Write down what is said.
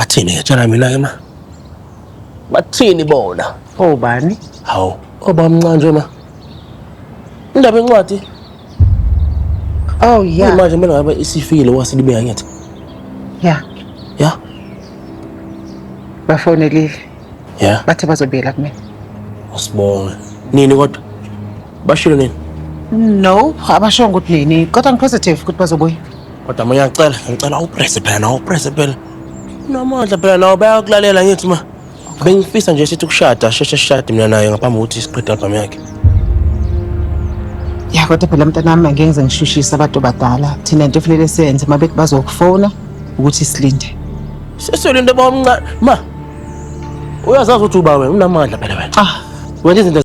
Bathini tshela mina-ke ma? Bathini bona? Obani? Hawu, obamncane nje ma. Indaba encwadi. Oh yeah. Manje mina ngabe isifikile wasilibeka ngithi. Yeah. Ya? Bafonelile. Ya. Bathe bazobuyela kumina. Usibone. Nini kodwa? Bashilo nini? No, abasho ukuthi nini. Kodwa ngipositive ukuthi bazobuya. Kodwa mina ngicela upress phela. Namandla phela nawo bayakulalela ngithi ma. Bengifisa nje sithi kushada, shade mina naye ngaphambi kokuthi siqede album yakhe. Ya kodwa phela mntanami angeke ngize ngishushise abantu badala. Thina into efanele siyenze mabethi bazokufona ukuthi silinde. Sesolinde bomncane. Ma. Uyazazi ukuthi uba wena unamandla phela wena. Wenza izinto